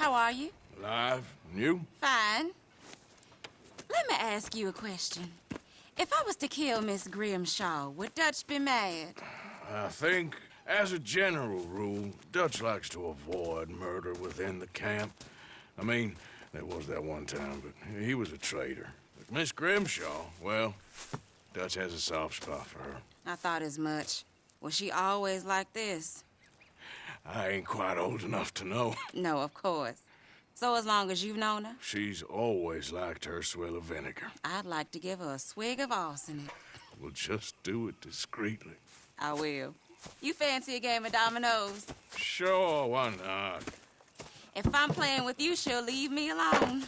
How are you? Alive. And you? Fine. Let me ask you a question. If I was to kill Miss Grimshaw, would Dutch be mad? I think, as a general rule, Dutch likes to avoid murder within the camp. I mean, there was that one time, but he was a traitor. But Miss Grimshaw, well, Dutch has a soft spot for her. I thought as much. Was she always like this? I ain't quite old enough to know. No, of course. So as long as you've known her, She's always liked her swill of vinegar. I'd like to give her a swig of arsenic. We'll just do it discreetly. I will. You fancy a game of dominoes? Sure, why not? If I'm playing with you, she'll leave me alone.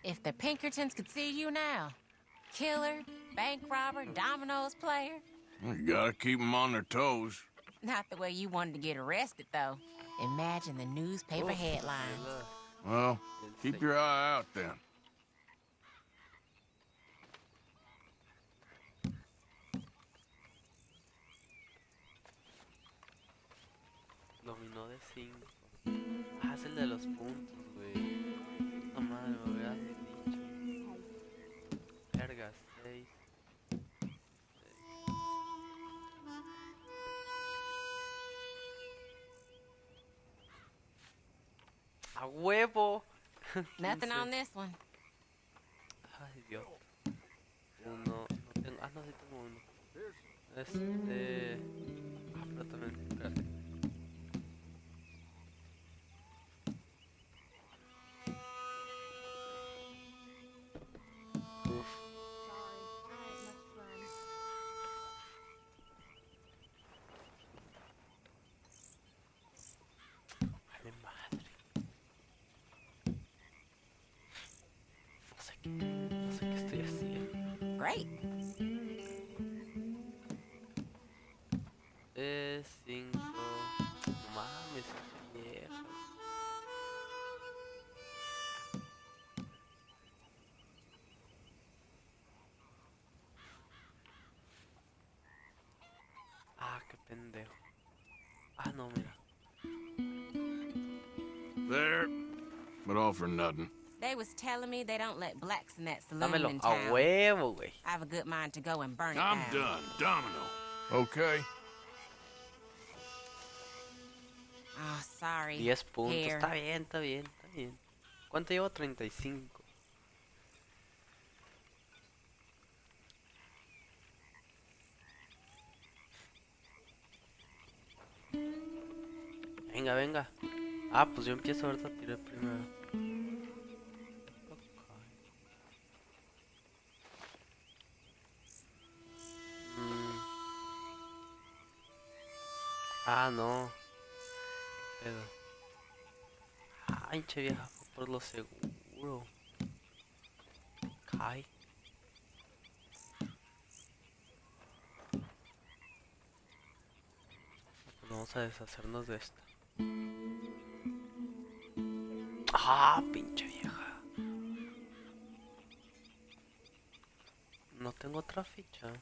If the Pinkertons could see you now. Killer, bank robber, dominoes player. You gotta keep them on their toes. Not the way you wanted to get arrested, though. Imagine the newspaper headlines. Well, keep your eye out then. Dominó de 5. Ah, es el de los puntos, güey. No madre, me hubieras dicho. Verga, 6. ¡A huevo! Nothing on this one. Ay, Dios. Uno, no tengo. Ah, no, sí tengo uno. Ah, pero también. Espérate. Uf. Vale madre. No sé qué estoy haciendo. Great. Es 5. No mames, vieja. Ah, qué pendejo. Ah, no, mira. There. But all for nothing. They was telling me they don't let blacks in that saloon Dámelo in a town. huevo, güey. I have a good mind to go and burn it I'm down. done. Domino. Okay? Oh, sorry. 10 puntos. Here. Está bien, está bien, está bien. ¿Cuánto llevo? 35. Venga, venga. Ah, pues yo empiezo ahorita a tirar primero. Ok. Ah, no. ¿Qué pedo? Ah, hinche vieja, fue por lo seguro. Cae. Pues vamos a deshacernos de esta. Ah, pinche vieja. No tengo otra ficha. No.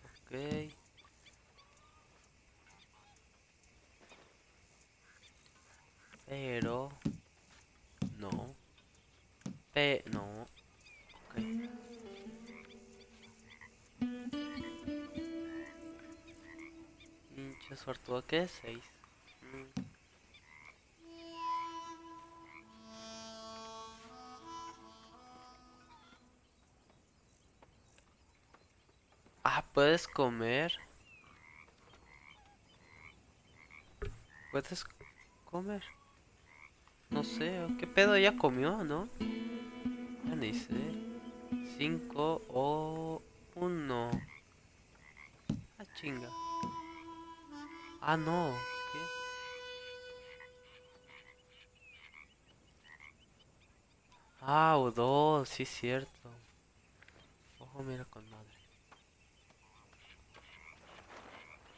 Ok. Pero no. No. Ok. Pinche suertudo, ¿qué es? 6. Ah, puedes comer. Puedes comer. No sé, ¿qué pedo? Ya comió, ¿no? Ya ni sé. 5 o 1. Ah, chinga. Ah, no. ¿Qué? Ah, o 2, sí es cierto. Ojo, mira con madre.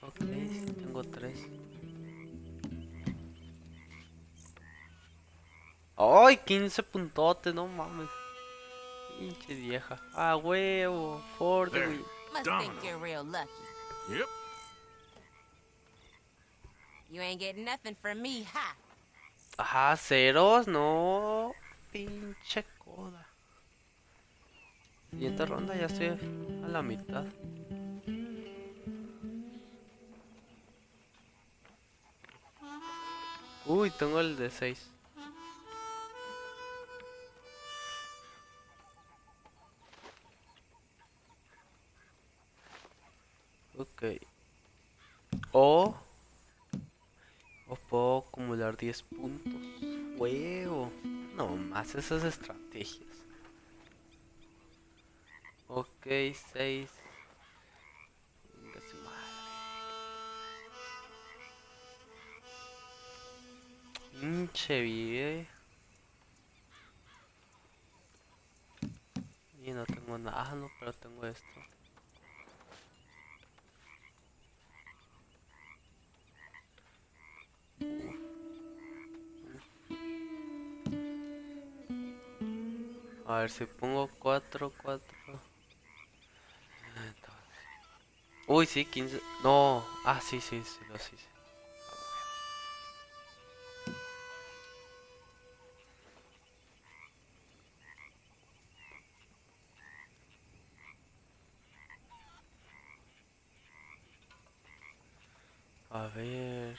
Ok, sí, tengo 3. ¡Ay! 15 puntotes, no mames. Pinche vieja. Ah, huevo. Ford, There. güey. Must Domino. think you're real lucky. Yep. You ain't getting nothing from me, ha! Ajá, ceros, no. Pinche coda. Siguiente ronda, ya estoy a la mitad. Uy, tengo el de 6. Ok. O puedo acumular 10 puntos. Huevo. No más esas estrategias. Ok, 6. Venga su madre. Pinche vie. Y no tengo nada, no, pero tengo esto. A ver si pongo 4, 4. Uy, sí, 15. No, ah, sí, sí, sí, lo sí. A ver,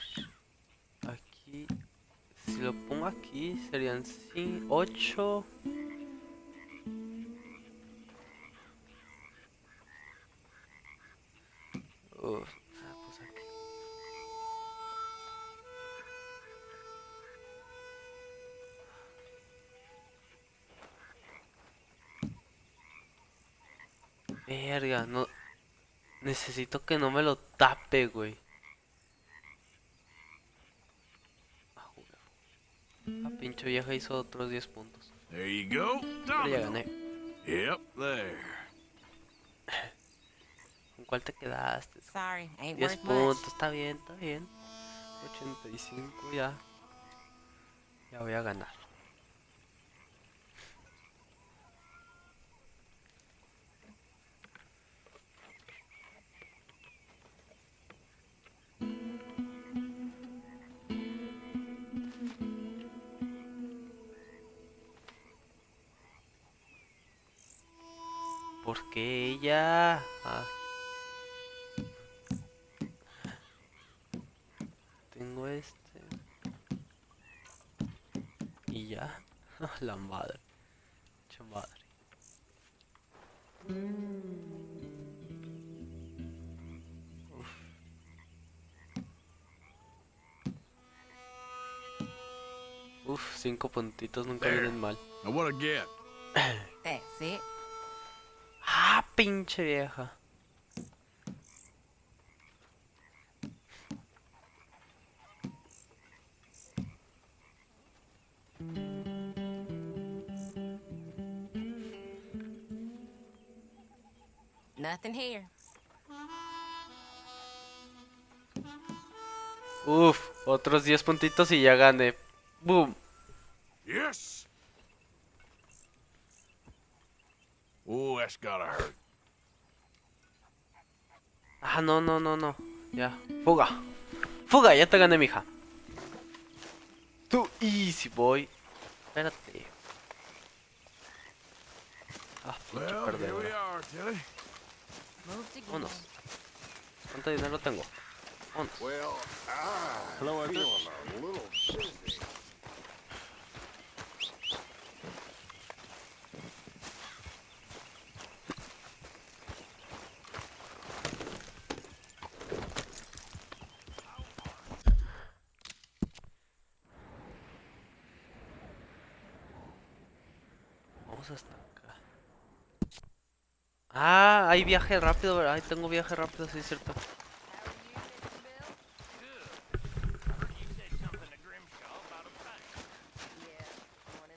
aquí, si lo pongo aquí serían 8. Uf, pues aquí. Verga, no, necesito que no me lo tape, güey. La pinche vieja hizo otros 10 puntos. There you go. Pero ya Domino. gané. Yep, there. ¿Con cuál te quedaste? Sorry, ain't 10 worth puntos, much. está bien, está bien. 85 ya. Ya voy a ganar. ¿Por qué ella? Ah, tengo este. Y ya. La madre. Mucha madre. Uf, 5 puntitos nunca There. vienen mal. Now what I get? That's it. Ah, pinche vieja. Nothing here. Uf, otros 10 puntitos y ya gané. Boom. Yes. Oh, that's gotta hurt. Ah, no, no, no, no. Ya. Fuga. Fuga, ya te gané, mija. Tú, easy boy. Espérate. Ah, pinche Well, here we perdedora. are, Tilly. Moved again. Vámonos. ¿Cuánto dinero tengo? Vámonos. Well, I'm feeling a little dizzy. Vamos hasta acá. Ah, hay viaje rápido, ¿verdad? Ahí tengo viaje rápido, sí es cierto.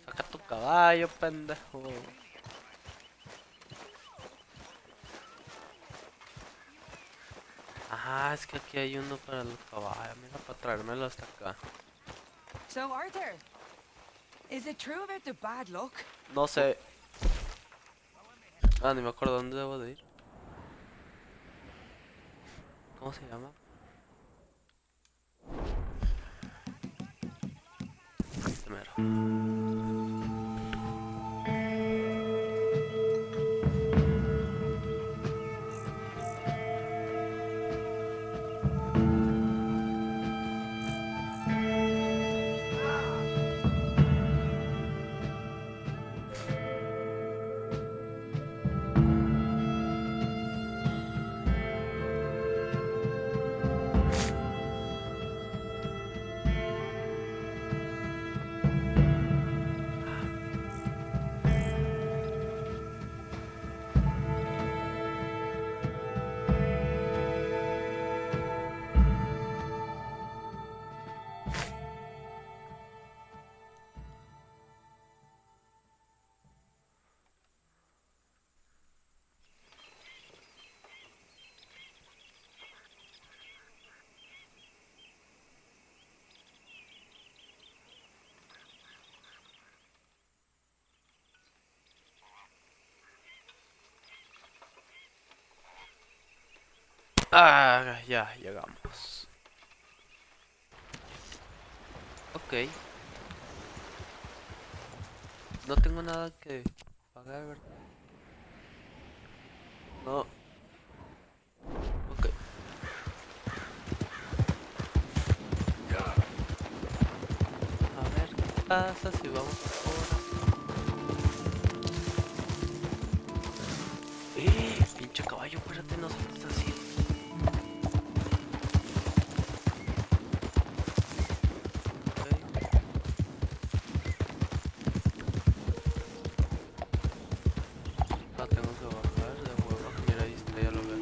Saca tu caballo, pendejo. Ah, es que aquí hay uno para el caballo. Mira, para traérmelo hasta acá. So, Arthur, is it true about the bad luck? No sé. Ah, ni me acuerdo dónde debo de ir. ¿Cómo se llama? Este mero. Ah, ya llegamos. Ok. No tengo nada que pagar, ¿verdad? No. Ok. A ver qué pasa si vamos ahora. Pinche caballo, espérate, no saltes así. La tengo que bajar de huevo. Mira, ahí está, ya lo veo.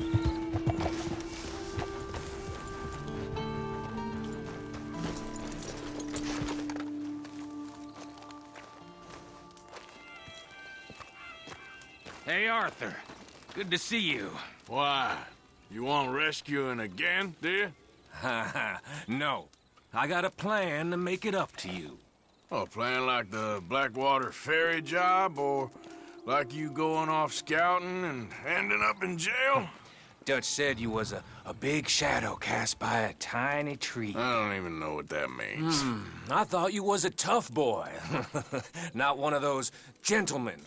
Hey, Arthur. Good to see you. Why? You want rescuing again, dear? No. I got a plan to make it up to you. Oh, playing like the Blackwater ferry job, or like you going off scouting and ending up in jail? Dutch said you was a big shadow cast by a tiny tree. I don't even know what that means. I thought you was a tough boy. Not one of those gentlemen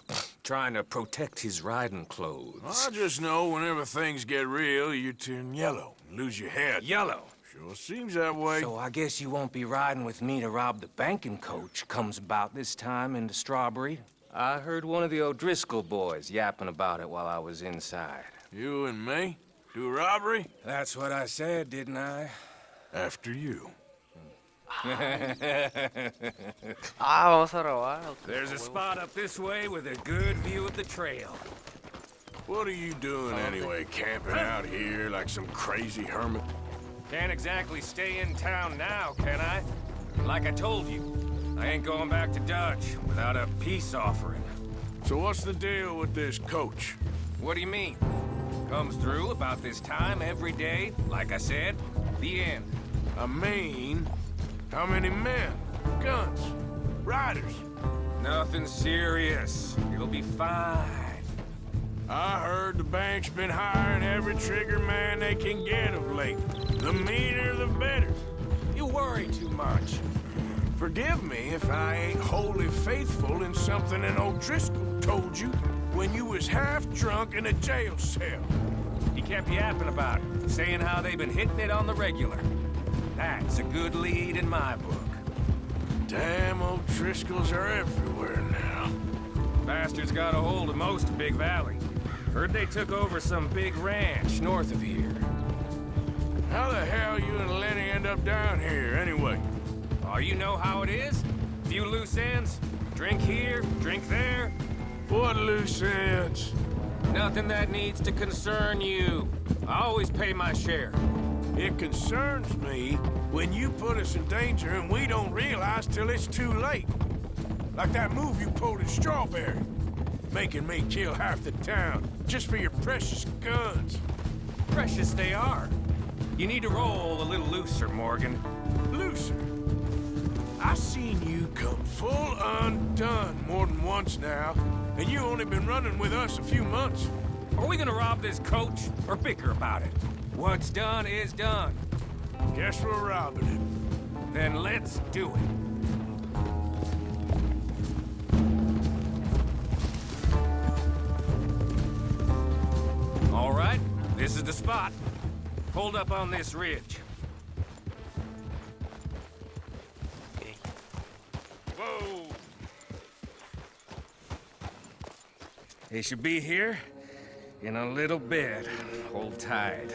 trying to protect his riding clothes. I just know whenever things get real, you turn yellow and lose your head. Yellow. Sure seems that way. So I guess you won't be riding with me to rob the banking coach comes about this time into Strawberry. I heard one of the O'Driscoll boys yapping about it while I was inside. You and me? Do a robbery? That's what I said, didn't I? After you. Ah, vamos a robar. Okay, There's a huevo. spot up this way with a good view of the trail. What are you doing anyway, camping out here like some crazy hermit? Can't exactly stay in town now, can I? Like I told you, I ain't going back to Dutch without a peace offering. So what's the deal with this coach? What do you mean? Comes through about this time every day, like I said. The end. I mean, how many men, guns, riders? Nothing serious. It'll be fine. I heard the bank's been hiring every trigger man they can get of late. The meaner, the better. You worry too much. Forgive me if I ain't wholly faithful in something an O'Driscoll told you when you was half drunk in a jail cell. He kept yapping about it, saying how they've been hitting it on the regular. That's a good lead in my book. Damn O'Driscolls are everywhere now. Bastards got a hold of most of Big Valley. Heard they took over some big ranch north of here. How the hell you and Lenny end up down here, anyway? Oh, you know how it is? Few loose ends. Drink here, drink there. What loose ends? Nothing that needs to concern you. I always pay my share. It concerns me when you put us in danger and we don't realize till it's too late. Like that move you pulled in Strawberry. Making me kill half the town just for your precious guns. Precious they are. You need to roll a little looser, Morgan. Looser? I seen you come full undone more than once now. And you only been running with us a few months. Are we gonna rob this coach or bicker about it? What's done is done. Guess we're robbing it. Then let's do it. All right, this is the spot. Hold up on this ridge. Ok. Whoa! They should be here in a little bit. Hold tight.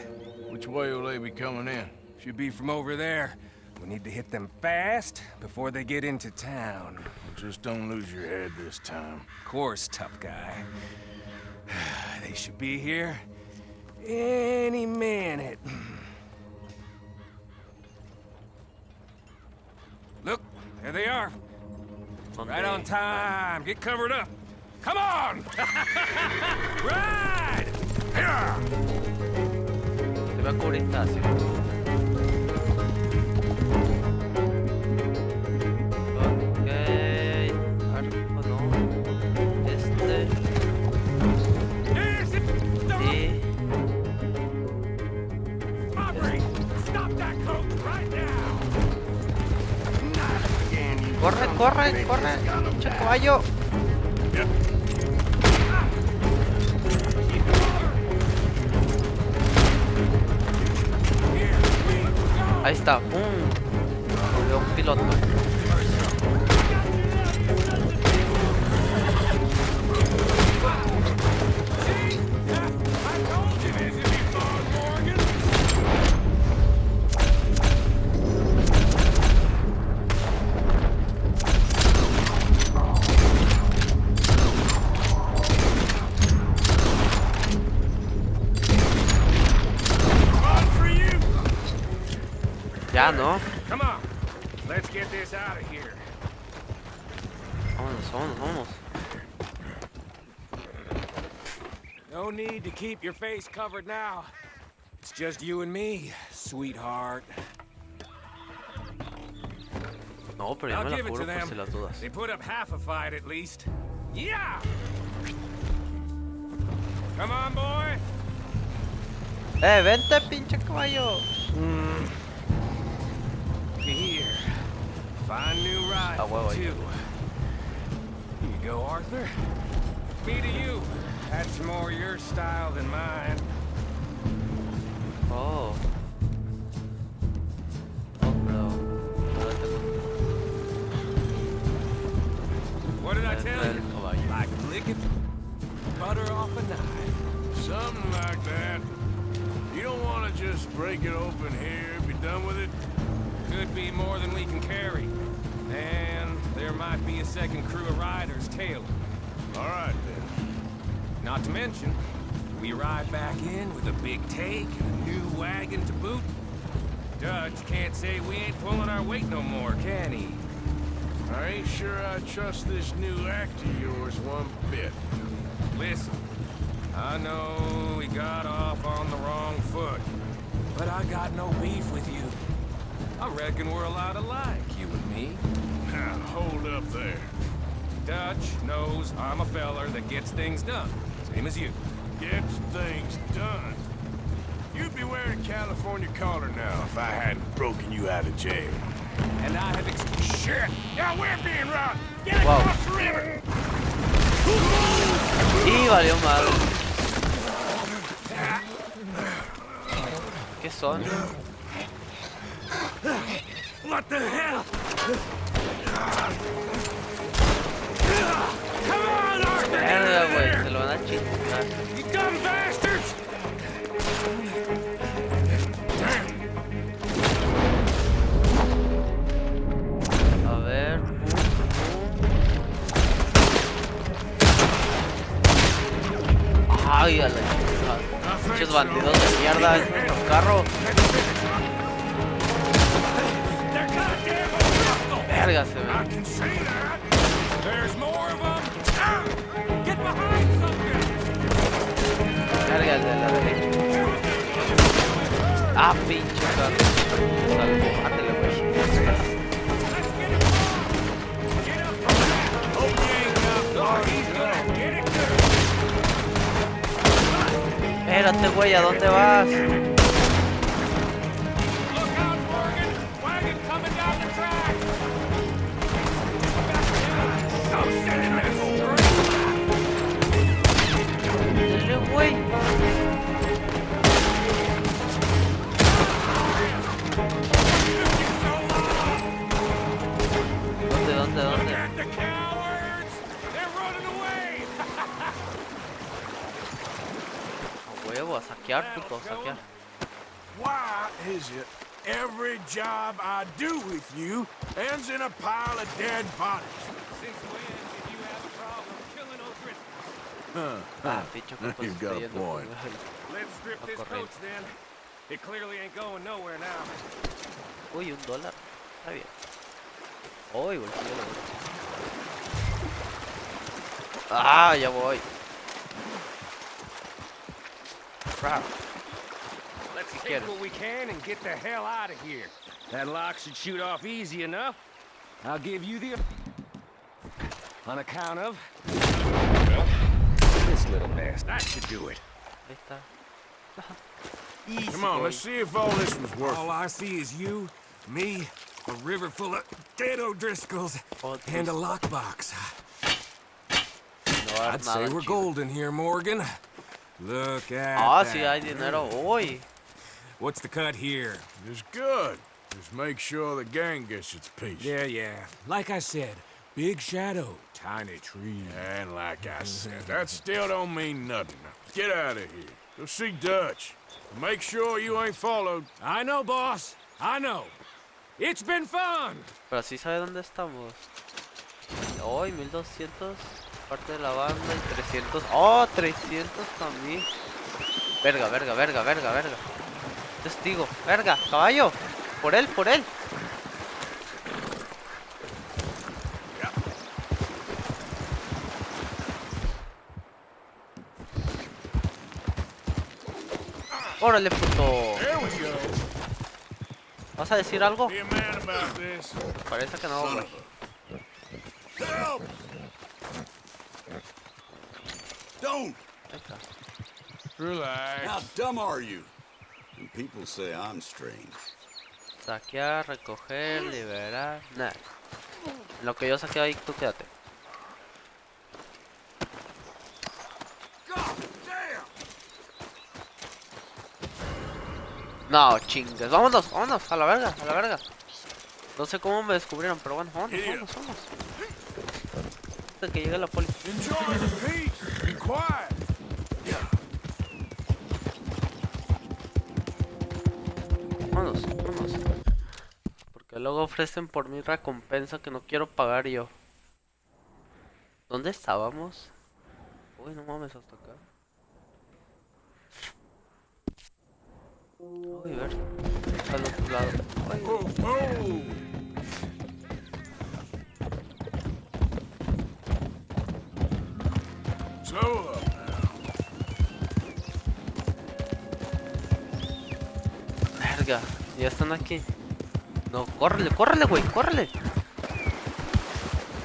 Which way will they be coming in? Should be from over there. We need to hit them fast before they get into town. Just don't lose your head this time. Of course, tough guy. They should be here any minute. Look, there they are. Right on time. Get covered up. Come on! Ride! Te va a cubrir Ignacio. Ok. Arco no. Este. Y. Corre, corre, corre. Pinche caballo. Ahí está. Veo un piloto. Ya, ¿no? Come on. Let's get this out of here. Vámonos, vámonos, vámonos. No need to keep your face covered now. It's just you and me, sweetheart. No, pero ya I'll me la give it to juro por them. si las dudas. They put up half a fight at least. Yeah! Come on, boy. Vente, pinche caballo. Here. Fine new ride, Ah, huevo, too. Here you go, Arthur. Me to you. That's more your style than mine. Oh. Oh, no. What did I tell El you? caballo. Like licking butter off a knife. Something like that. You don't want to just break it open here, be done with it? Could be more than we can carry. And there might be a second crew of riders tailing. All right, then. Not to mention, we ride back in with a big take and a new wagon to boot. Dutch can't say we ain't pulling our weight no more, can he? I ain't sure I trust this new act of yours one bit. Listen, I know we got off on the wrong foot, but I got no beef with you. I reckon we're a lot alike, you and me. Now, hold up there. Dutch knows I'm a feller that gets things done, same as you. Gets things done. You'd be wearing a California collar now if I hadn't broken you out of jail. And I have Shit! Now we're being robbed! Get Wow. across the river! Y valió madre. ¿Qué son? What the hell? Come on, Arthur! Mierda, güey. Se lo van a chingar. You dumb bastards! A ver. Ay, a la chingada. Muchos bandidos de mierda en los carros. Verga, se ve. There's more of them. Get behind something. Verga, el de la derecha. Ah, pinche carro. Salvo. Ándale, güey. Get up. Oh, you ain't got far. He's gonna get it. Espérate, güey, ¿a dónde vas? Look out, Morgan! Wagon coming down the track! Dale, güey. ¿Dónde? At the cowards! They're running away! A huevo, a saquear, puto, a saquear. Why is it every job I do with you ends in a pile of dead bodies? Since when did you have a problem killing O'Driscoll? Ah, bicho, que You've got a point. Let's strip this coach then. It clearly ain't going nowhere now. Uy, $1. Está bien. Uy, bolsillo de bolsillo. Ah, ya voy. Crap. Let's take take what we can and get the hell out of here. That lock should shoot off easy enough. I'll give you the... On account of... Well, this little bastard. That should do it. Ahí está. Easy, Come on, boy. let's see if all this was worth All it. I see is you, me, a river full of dead O'Driscolls, and a lockbox. No va a haber I'd say nada we're chido. golden here, Morgan. Look at Ah, that. sí hay dinero. Uy. What's the cut here? It's good. Just make sure the gang gets its piece. Yeah. Like I said, big shadow, tiny tree. And like I said, that still don't mean nothing. Get out of here. Go see Dutch. Make sure you ain't followed. I know, boss. I know. It's been fun. Pero sí sabe dónde estamos. Hoy 1200. Parte de la banda y 300. Oh, 300 también. Verga. Testigo. Verga, caballo. Por él. Órale, puto. There we go. ¿Vas a decir algo? Be a man about this. Parece que no, güey. Help! Don't! Ahí está. Relax. How dumb are you? And people say I'm strange. Saquear, recoger, liberar. Nah. Lo que yo saqué ahí, tú quédate. God damn! No, chingues. Vámonos, a la verga. No sé cómo me descubrieron, pero bueno, vámonos. Hasta que llegue la poli. Enjoy the peace. Be quiet. Vámonos. Porque luego ofrecen por mi recompensa que no quiero pagar yo. ¿Dónde estábamos? Uy, no mames, hasta acá. Uy, ver. Al otro lado. Ay, Slow up now. verga. Ya están aquí. No, córrele, güey, córrele.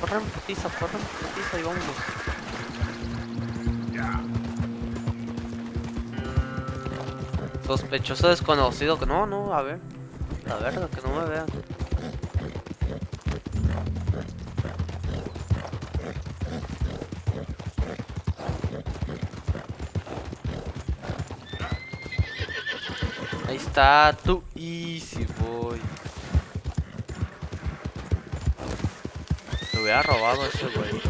Corre en putiza y vámonos. Sospechoso desconocido, que no, a ver. La verga, que no me vean. Ahí está, tú easy boy. Se hubiera robado ese güey.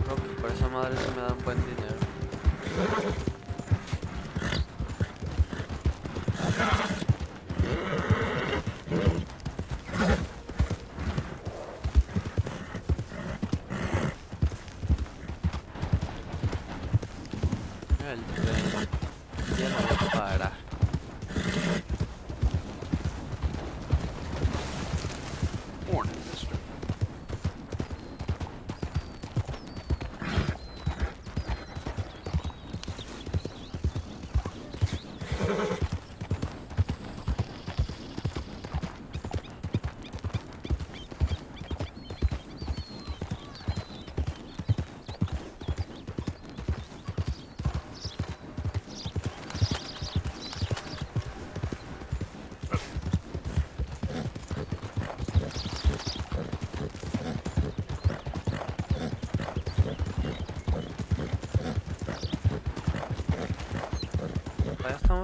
Creo que por esa madre se me dan buen dinero. El tren ya no va a parar.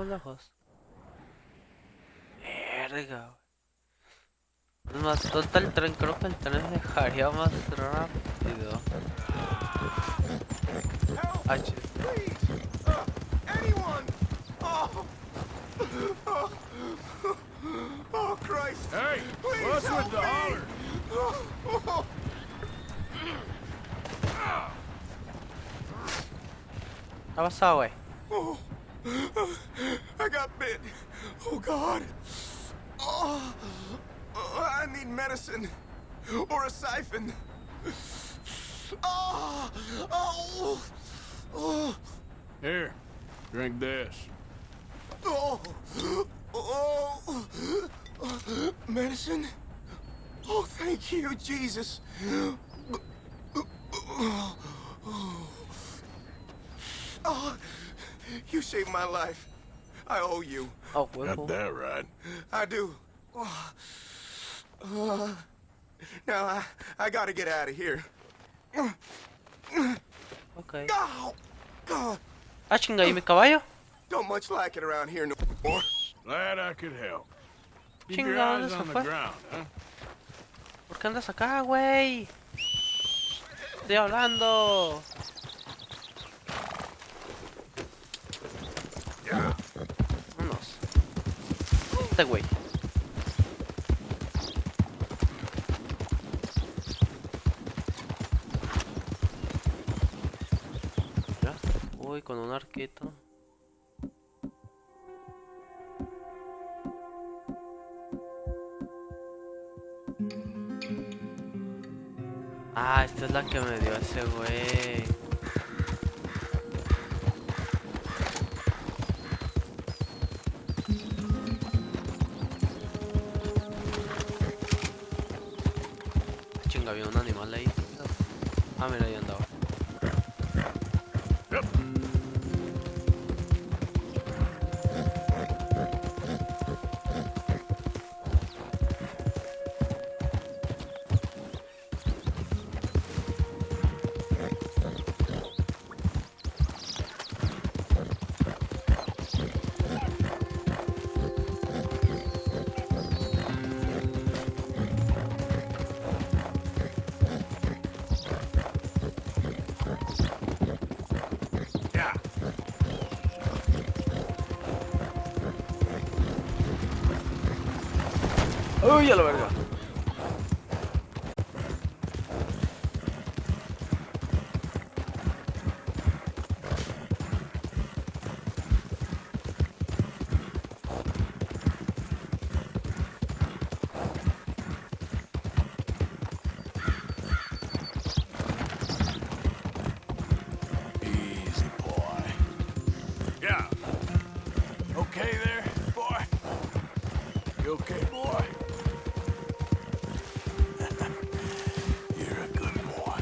estamos lejos. Verga. Es más, ¿dónde el tren? Creo que el tren dejaría más rápido. Ah, Anyone! Oh! Oh, Christ! Hey, Please what's help with the me! holler? ¿qué ha pasado, güey? Oh, I got bit. Oh, God. Oh, I need medicine. Or a siphon. Oh, oh, oh, Here, drink this. oh, oh. Medicine? Oh, thank you, Jesus. Oh, you saved my life. I owe you. Oh, Got huevo. that right. I do. Now I gotta get out of here. Ok. Oh, God, Ah, chinga, ¿y mi caballo? don't much like it around here no more. Glad I could help. Keep Chinga, your ¿dónde eyes se on the fue? ground, huh? ¿Por qué andas acá, güey? Estoy hablando. Vámonos. Este güey. Ya. Uy, con un arquito. Ah, esta es la que me dio ese güey. Chinga, había un animal ahí. Ah, mira, ahí andaba. Yeah. ¡Uy, a la verga! Easy, boy. Yeah. Okay there, boy? You okay, boy? You're a good boy.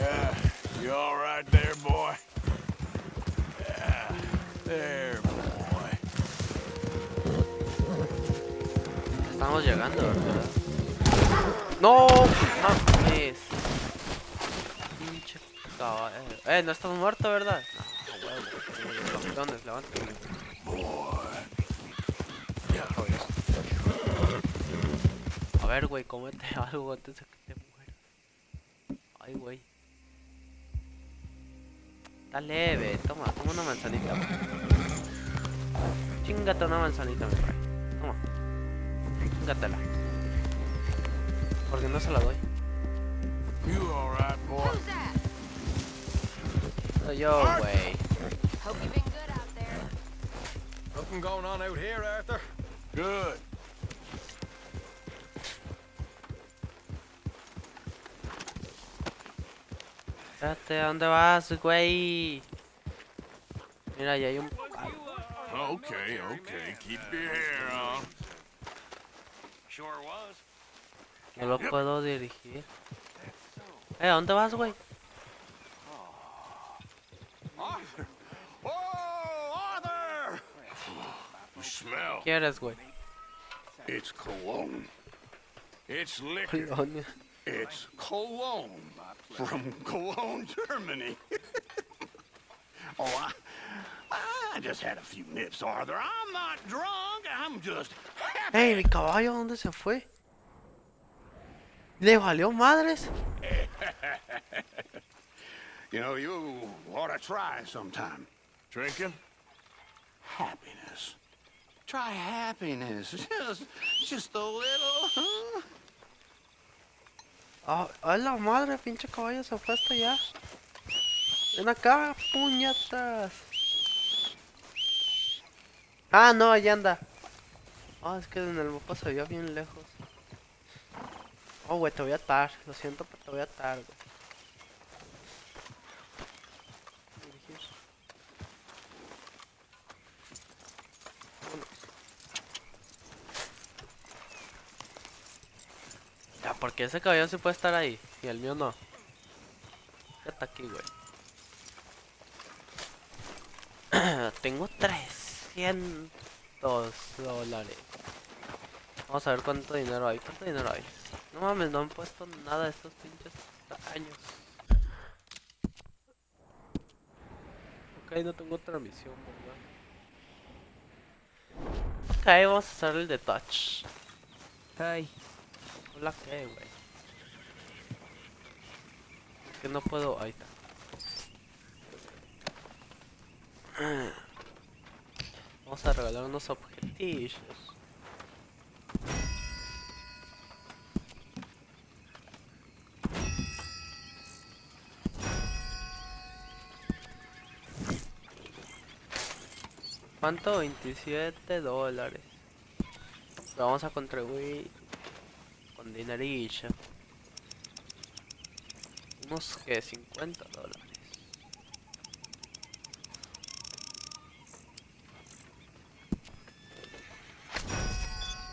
Yeah, you all right there, boy? Yeah, there, boy. Estamos llegando, ¿verdad? ¡No! ¡Mames! Pinche caballo. No estás muerto, ¿verdad? No, huevo. Campeones, levántate. A ver, güey, cómete algo antes de que te mueras. Ay, güey. Está leve. Toma una manzanita, güey. Chingate una manzanita, mi rey. Toma. Chingatela. Porque no se la doy. You all right, boy? Who's that? Soy yo, güey. Hope you've been good out there. Nothing going on out here, Arthur. Good. Espérate, ¿a dónde vas, güey? Mira, ahí hay un... Okay, okay. Keep your hair on. Sure was. No lo puedo dirigir. ¿A dónde vas, güey? Arthur! Oh, Arthur! You smell. ¿Quieres, güey? It's cologne. It's liquor. Coño. It's cologne from Cologne, Germany. Oh, I just had a few nips, Arthur. I'm not drunk. I'm just happy. Ey, mi caballo, ¿dónde se fue? ¿Le valió madres? You know, you ought to try sometime. Drinking? Happiness. Try happiness. Just a little, huh? Ah, a la madre, pinche caballo se fue hasta allá. Ven acá, puñetas. Ah, no, allá anda. Ah, es que en el mapa se veía bien lejos. Oh, güey, te voy a atar. Lo siento, pero te voy a atar, güey. Dirigir. Vámonos. Ya, porque ese caballo sí puede estar ahí y el mío no. Ya está aquí, güey. Tengo $300. Vamos a ver cuánto dinero hay. ¿Cuánto dinero hay? No mames, no han puesto nada de estos pinches tacaños. Ok, no tengo otra misión, ¿verdad? Ok, vamos a hacer el de touch. Hey, Hola, ¿qué, güey? Es que no puedo... Ahí está. Vamos a regalar unos objetillos. ¿Cuánto? $27. Pero vamos a contribuir con dinerillo. Unos que $50.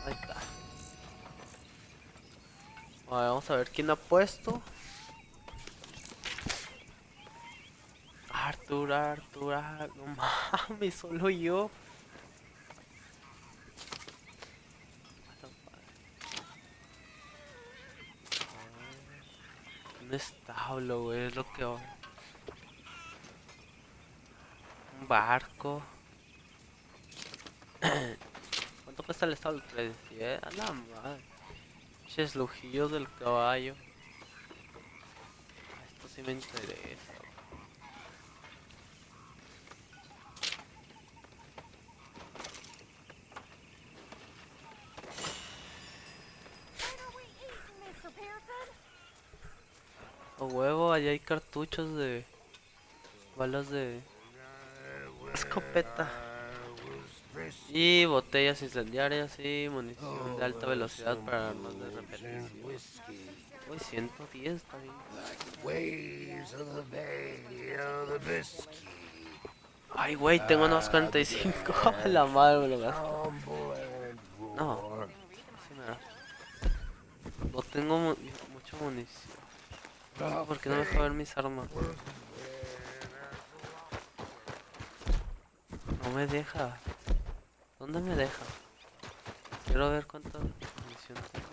Ahí está. Vamos a ver quién ha puesto. Arthur, no mames, solo yo. Un establo, güey, es lo que... Un barco. ¿Cuánto cuesta el establo? 310. A la madre. Ches lujillos del caballo. Esto sí me interesa. A huevo, allá hay cartuchos de... balas de... escopeta. Y botellas incendiarias y munición de alta velocidad para armas de repetición. Uy, 110 está bien. Ay, güey, tengo unos 45. La madre me lo gasto. No, así me da. No tengo mucha munición. No sé por qué no me deja ver mis armas. No me deja. ¿Dónde me deja? Quiero ver cuánta munición tengo.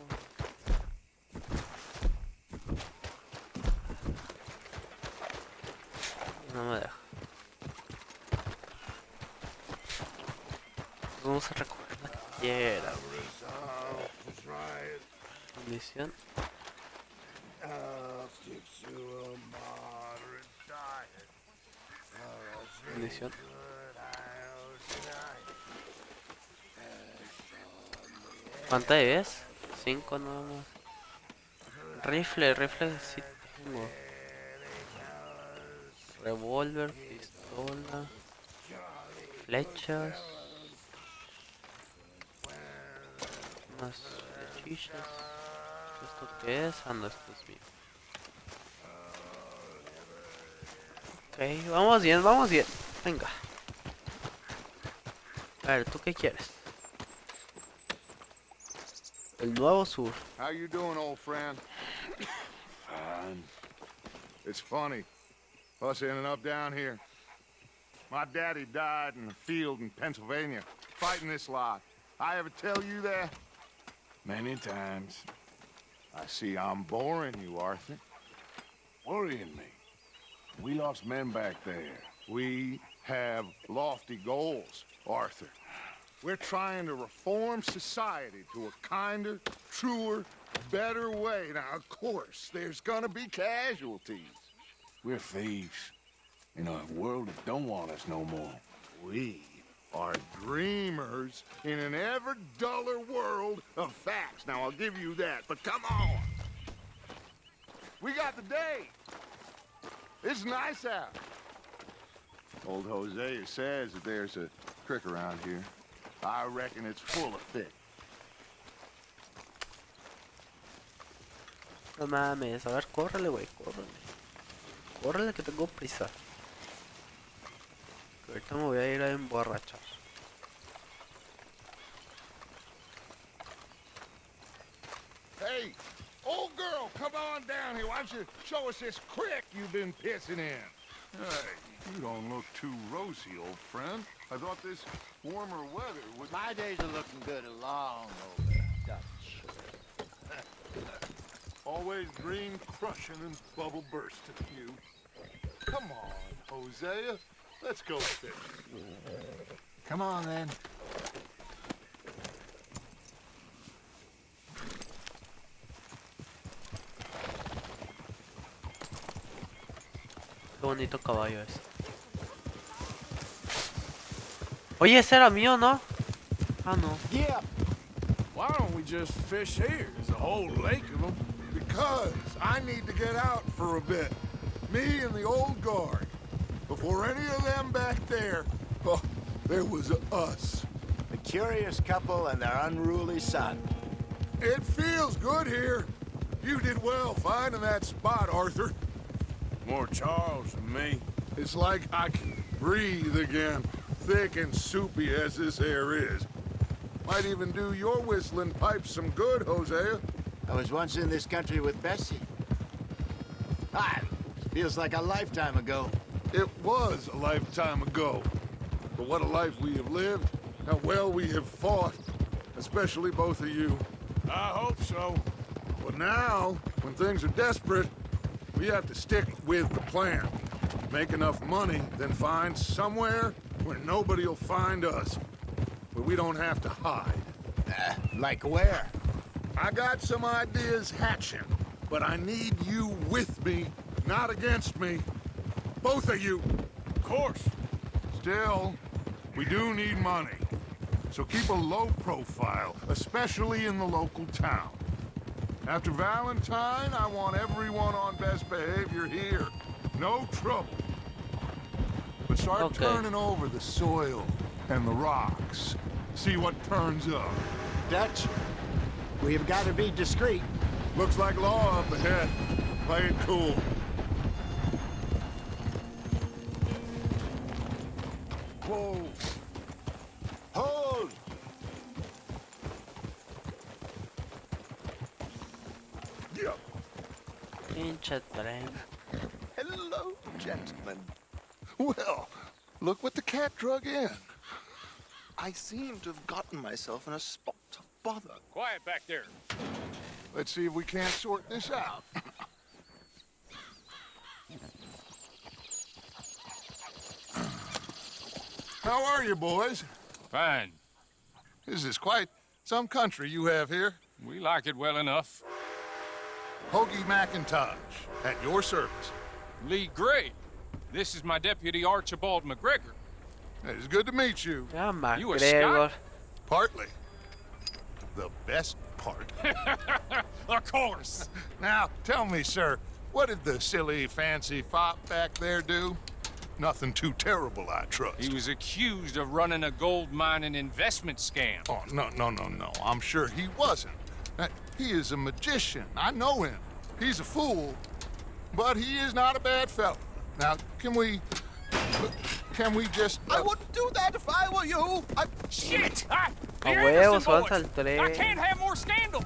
No me deja. Vamos a recoger la que quiera. Munición. Munición. ¿Cuánta es? 5 nada más. Rifle sí tengo. Revólver, pistola, flechas, unas flechillas. ¿Esto qué es? Ah, no, esto es mío. Ok, vamos bien, vamos bien. Venga. A ver, ¿tú qué quieres? El nuevo sur. How you doing, old friend? Fine. It's funny, us ending up down here. My daddy died in a field in Pennsylvania, fighting this lot. I ever tell you that? Many times. I see I'm boring you, Arthur. Worrying me. We lost men back there. We have lofty goals, Arthur. We're trying to reform society to a kinder, truer, better way. Now, of course, there's gonna be casualties. We're thieves in a world that don't want us no more. We are dreamers in an ever duller world of facts. Now, I'll give you that, but come on. We got the day. It's nice out. Old Hosea says that there's a creek around here. I reckon it's full of fish. No mames, a ver, córrele, güey, córrele. Córrele que tengo prisa. Que ahorita me voy a ir a emborrachar. Hey, old girl, come on down here. Why don't you show us this creek you've been pissing in? Hey, you don't look too rosy, old friend. I thought this warmer weather was... My days are looking good along over, Dutch. Always green crushing and bubble bursting, you. Come on, Hosea. Let's go fishing. Come on, then. Qué bonito caballo es. Oye, ese era mío, ¿no? Ah, no. Yeah. Why don't we just fish here? There's a whole lake of them. Because I need to get out for a bit. Me and the old guard. Before any of them back there, oh, there was us. The curious couple and their unruly son. It feels good here. You did well finding that spot, Arthur. More Charles than me. It's like I can breathe again, thick and soupy as this air is. Might even do your whistling pipes some good, Hosea. I was once in this country with Bessie. Ah, feels like a lifetime ago. It was a lifetime ago. But what a life we have lived, how well we have fought, especially both of you. I hope so. But now, when things are desperate, we have to stick with the plan. Make enough money, then find somewhere where nobody will find us. Where we don't have to hide. Like where? I got some ideas hatching, but I need you with me, not against me. Both of you. Of course. Still, we do need money. So keep a low profile, especially in the local town. After Valentine, I want everyone on best behavior here. No trouble. But start turning over the soil and the rocks. See what turns up. Dutch, we've got to be discreet. Looks like law up ahead. Play it cool. Whoa. Hold! Yeah. Pinche tren. Hello, gentlemen. Well, look what the cat drug in. I seem to have gotten myself in a spot of bother. Quiet back there. Let's see if we can't sort this out. How are you, boys? Fine. This is quite some country you have here. We like it well enough. Hoagie McIntosh, at your service. Lee Gray. This is my deputy Archibald McGregor. It's good to meet you. Ya, You a MacGregor. Partly. The best part. Of course. Now, tell me, sir, what did the silly, fancy fop back there do? Nothing too terrible, I trust. He was accused of running a gold mining investment scam. Oh, no. I'm sure he wasn't. He is a magician. I know him. He's a fool, but he is not a bad fellow. Now, can we just... I wouldn't do that if I were you. Shit! A You're huevos, innocent, suelta el boys. tren. I can't have more scandal.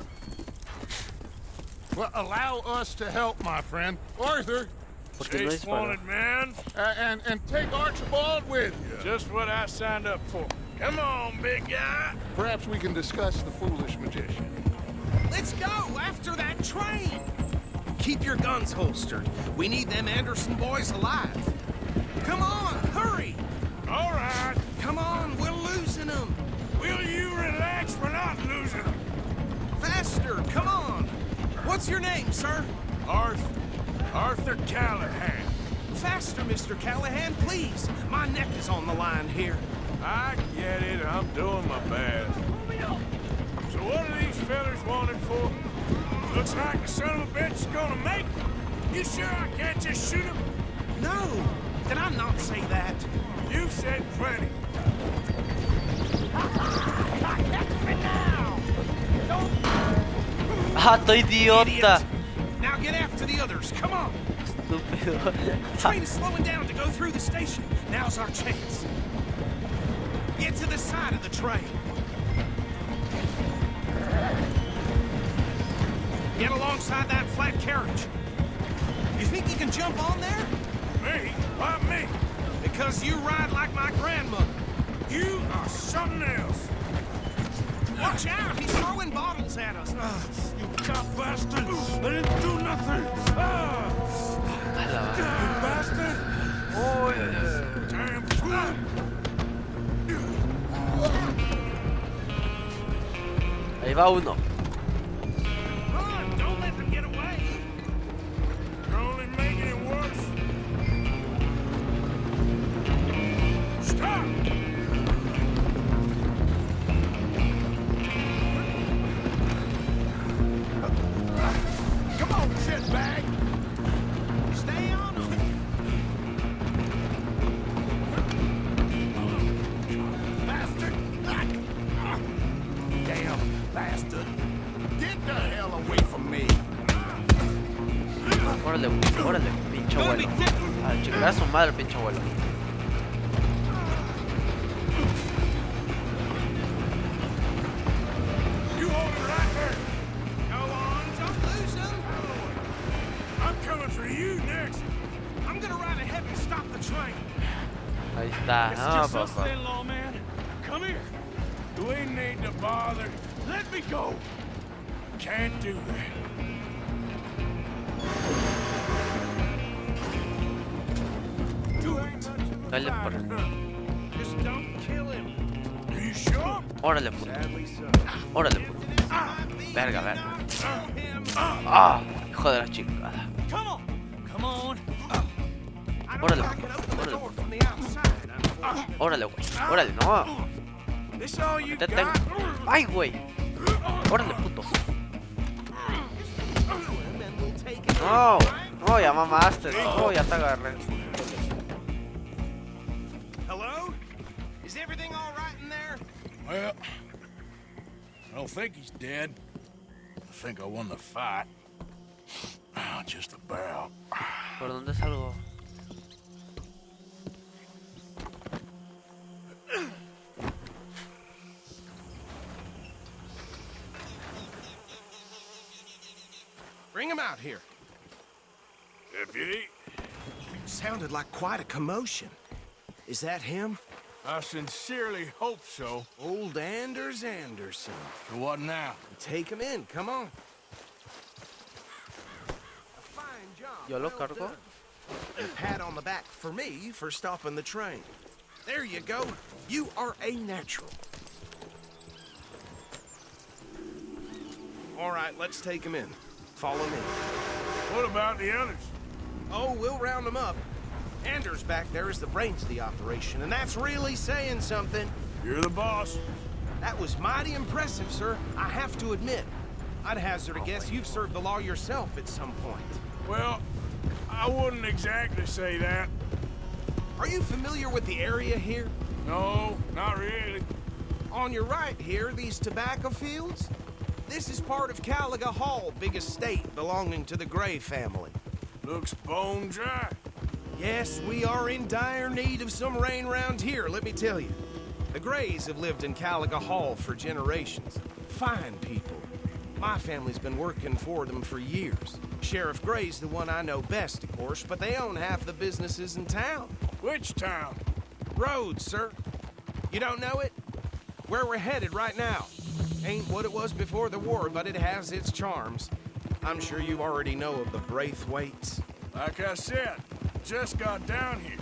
Well, allow us to help, my friend. Arthur, ¿Por qué no Chase disparó? wanted, man. and take Archibald with you. Just what I signed up for. Come on, big guy. Perhaps we can discuss the foolish magician. Let's go after that train! Keep your guns holstered. We need them Anderson boys alive. Come on, hurry! What's your name, sir? Arthur Callahan. Faster, Mr. Callahan, please. My neck is on the line here. I get it. I'm doing my best. So what are these fellas wanted for? Looks like the son of a bitch is gonna make them. You sure I can't just shoot him? No, did I not say that? You said plenty. Ah, tô idiota. Idiot. Now get after the others, come on. Estúpido. The train is slowing down to go through the station. Now's our chance. Get to the side of the train. Get alongside that flat carriage. You think you can jump on there? Me? Why me? Because you ride like my grandmother. You are something else. Watch out, he's throwing bottles at us. You cop bastard! I didn't do nothing! You bastard! Damn fool! Ahí va uno. Run, don't let them get away. You're only making it worse. Stop! Come on, shitbag! Stay on them. Bastard! Damn bastard! Get the hell away from me! Órale, órale, pinche abuelo. A chingar a su madre, pinche abuelo. You hold it right there! Go on, don't lose them. I'm coming for you next! I'm gonna ride ahead and stop the train. Ahí está. Ah, papá. lawman. Come here. You ain't need to bother. Let me go. Can't do that. You ain't much of a Dale por. fighter. Just don't kill him. Are you sure? Órale, puto. Sadly so. Órale, puto. Verga, verga. Kill him. Ah, hijo de la chingada. Come on. Come on. I don't Órale, think I can open the órale. door from the outside, unfortunately. Órale, güey. Órale, no. This all you Te got? tengo. Ay, güey. Órale, puto. And then we'll take it. No, no, ya mamaste. No, ya te agarré. Hello? Is everything all right in there? Well, I don't think he's dead. I think I won the fight. Just about. ¿Por dónde salgo? Bring him out here. Deputy, Sounded like quite a commotion. Is that him? I sincerely hope so. Old Anders Anderson. So what now? Take him in, come on. A fine job. ¿Yo lo well cargo? done. And a pat on the back for me for stopping the train. There you go. You are a natural. All right, let's take him in. Follow me. What about the others? Oh, we'll round them up. Anders back there is the brains of the operation, and that's really saying something. You're the boss. That was mighty impressive, sir. I have to admit. I'd hazard a guess you've served the law yourself at some point. Well, I wouldn't exactly say that. Are you familiar with the area here? No, not really. On your right here, these tobacco fields? This is part of Caliga Hall, big estate belonging to the Gray family. Looks bone dry. Yes, we are in dire need of some rain round here, let me tell you. The Grays have lived in Caliga Hall for generations. Fine people. My family's been working for them for years. Sheriff Gray's the one I know best, of course, but they own half the businesses in town. Which town? Rhodes, sir. You don't know it? Where we're headed right now. Ain't what it was before the war, but it has its charms. I'm sure you already know of the Braithwaites. Like I said, just got down here.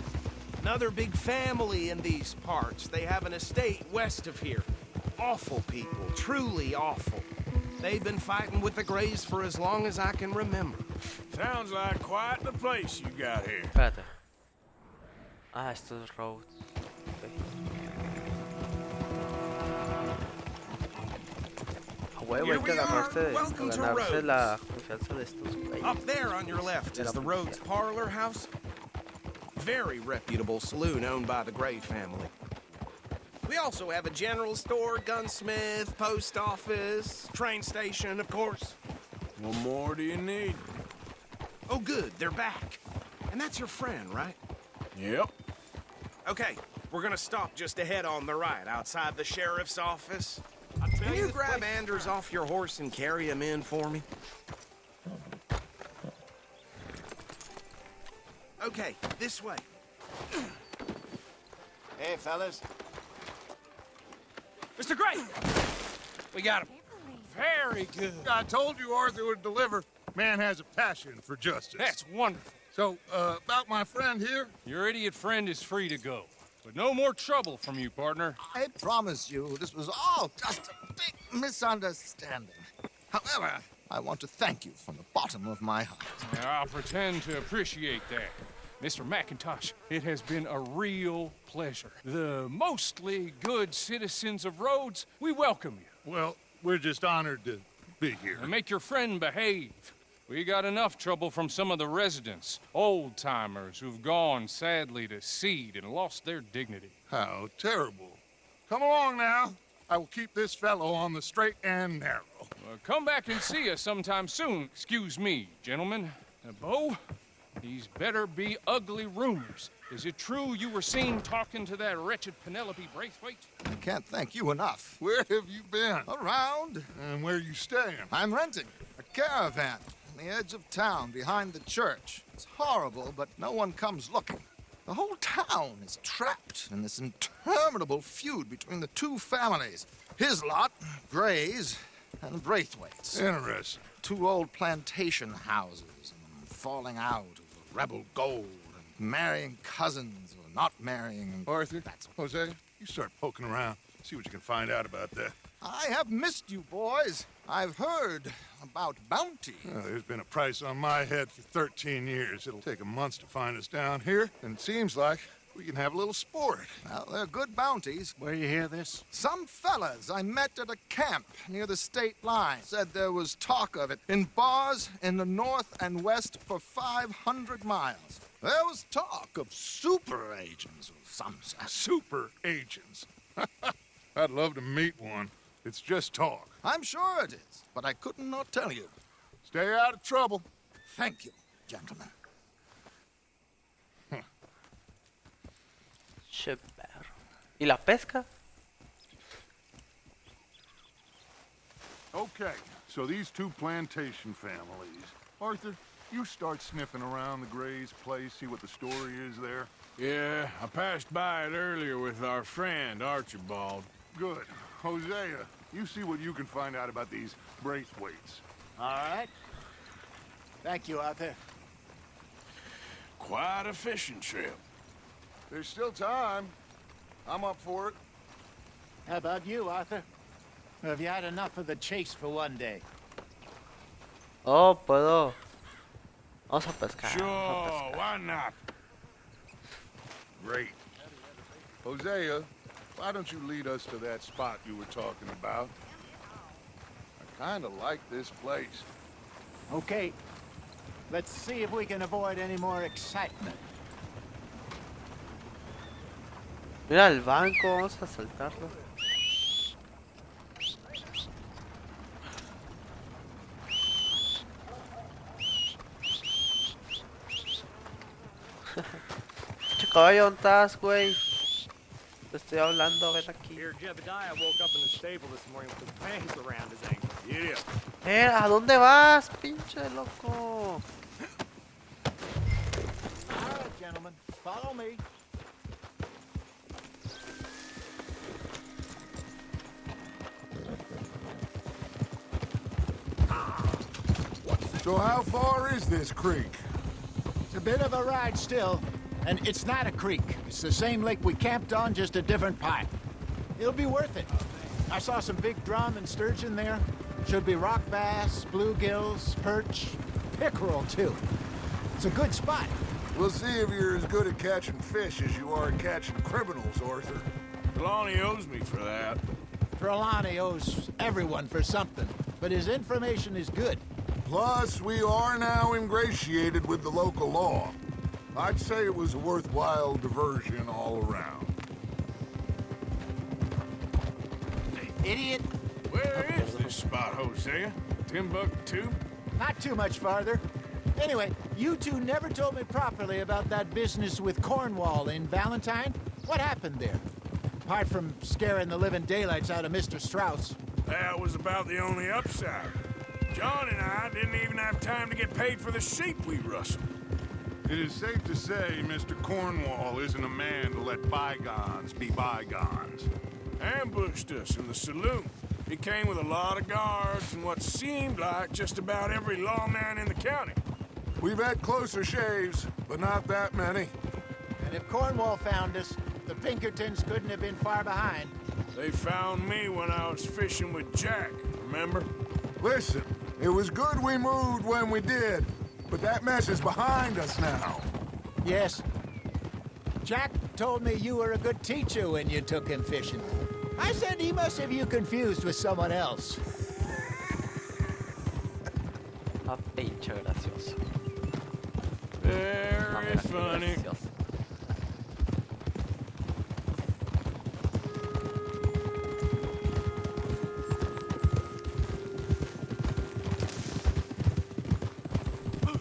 Another big family in these parts. They have an estate west of here. Awful people, truly awful. They've been fighting with the Greys for as long as I can remember. Sounds like quite the place you got here. Espérate. Ah, estos roads. Ok. A huevo, hay que ganarse la confianza de estos güeyes. Up there on your left is the Rhodes Parlor House. Very reputable saloon owned by the Gray family. We also have a general store, gunsmith, post office, train station, of course. What more do you need? Oh, good, they're back. And that's your friend, right? Yep. Okay, we're gonna stop just ahead on the right, outside the sheriff's office. Can you grab Anders off your horse and carry him in for me? Okay, this way. Hey, fellas. Mr. Gray! We got him. Very good. I told you Arthur would deliver. Man has a passion for justice. That's wonderful. So, about my friend here? Your idiot friend is free to go. But no more trouble from you, partner. I promise you, this was all just a big misunderstanding. However, I want to thank you from the bottom of my heart. Now, I'll pretend to appreciate that. Mr. McIntosh, it has been a real pleasure. The mostly good citizens of Rhodes, we welcome you. Well, we're just honored to be here. And make your friend behave. We got enough trouble from some of the residents, old-timers who've gone, sadly, to seed and lost their dignity. How terrible. Come along now. I will keep this fellow on the straight and narrow. Come back and see us sometime soon. Excuse me, gentlemen. Bo, these better be ugly rumors. Is it true you were seen talking to that wretched Penelope Braithwaite? I can't thank you enough. Where have you been? Around. And where are you staying? I'm renting a caravan on the edge of town behind the church. It's horrible, but no one comes looking. The whole town is trapped in this interminable feud between the two families. His lot, Gray's, and Braithwaite's. Interesting. Two old plantation houses, and falling out over rebel gold, and marrying cousins or not marrying. And Arthur, Jose, you start poking around. See what you can find out about that. I have missed you, boys. I've heard about bounty. There's been a price on my head for 13 years. It'll take a month to find us down here, and it seems like we can have a little sport. Well, they're good bounties. Where you hear this? Some fellas I met at a camp near the state line said there was talk of it in bars in the north and west for 500 miles. There was talk of super agents of some sort. Super agents. I'd love to meet one. It's just talk. I'm sure it is, but I couldn't not tell you. Stay out of trouble. Thank you, gentlemen. Che perro. ¿Y la pesca? Okay, so these two plantation families. Arthur, you start sniffing around the Gray's place, see what the story is there. Yeah, I passed by it earlier with our friend, Archibald. Good. Hosea, you see what you can find out about these Braithwaites. All right. Thank you, Arthur. Quite a fishing trip. There's still time. I'm up for it. How about you, Arthur? Or have you had enough of the chase for one day? Oh, puedo. Vamos a pescar. Sure, Vamos a pescar. why not? Great. Hosea, why don't you lead us to that spot you were talking about? I kind of like this place. Okay. Let's see if we can avoid any more excitement. Mira el banco, vamos a saltarlo. Che caballo, ¿dónde estás, güey? Te estoy hablando, ven aquí. Here, Jebediah woke up in the stable this morning with the fangs around his ankle. ¿A dónde vas, pinche loco? All right, gentlemen. Follow me. So how far is this creek? It's a bit of a ride still, and it's not a creek. It's the same lake we camped on, just a different pipe. It'll be worth it. I saw some big drum and sturgeon there. Should be rock bass, bluegills, perch, pickerel, too. It's a good spot. We'll see if you're as good at catching fish as you are at catching criminals, Arthur. Lonnie owes me for that. Trelawney owes everyone for something, but his information is good. Plus, we are now ingratiated with the local law. I'd say it was a worthwhile diversion all around. Idiot! Where is this spot, Hosea? Timbuktu? Not too much farther. Anyway, you two never told me properly about that business with Cornwall in Valentine. What happened there? Apart from scaring the living daylights out of Mr. Strauss. That was about the only upside. John and I didn't even have time to get paid for the sheep we rustled. It is safe to say Mr. Cornwall isn't a man to let bygones be bygones. Ambushed us in the saloon. He came with a lot of guards and what seemed like just about every lawman in the county. We've had closer shaves, but not that many. And if Cornwall found us, the Pinkertons couldn't have been far behind. They found me when I was fishing with Jack, remember? Listen, it was good we moved when we did, but that mess is behind us now. Yes. Jack told me you were a good teacher when you took him fishing. I said he must have you confused with someone else. Ah, pinche gracioso. Very funny. Gracioso.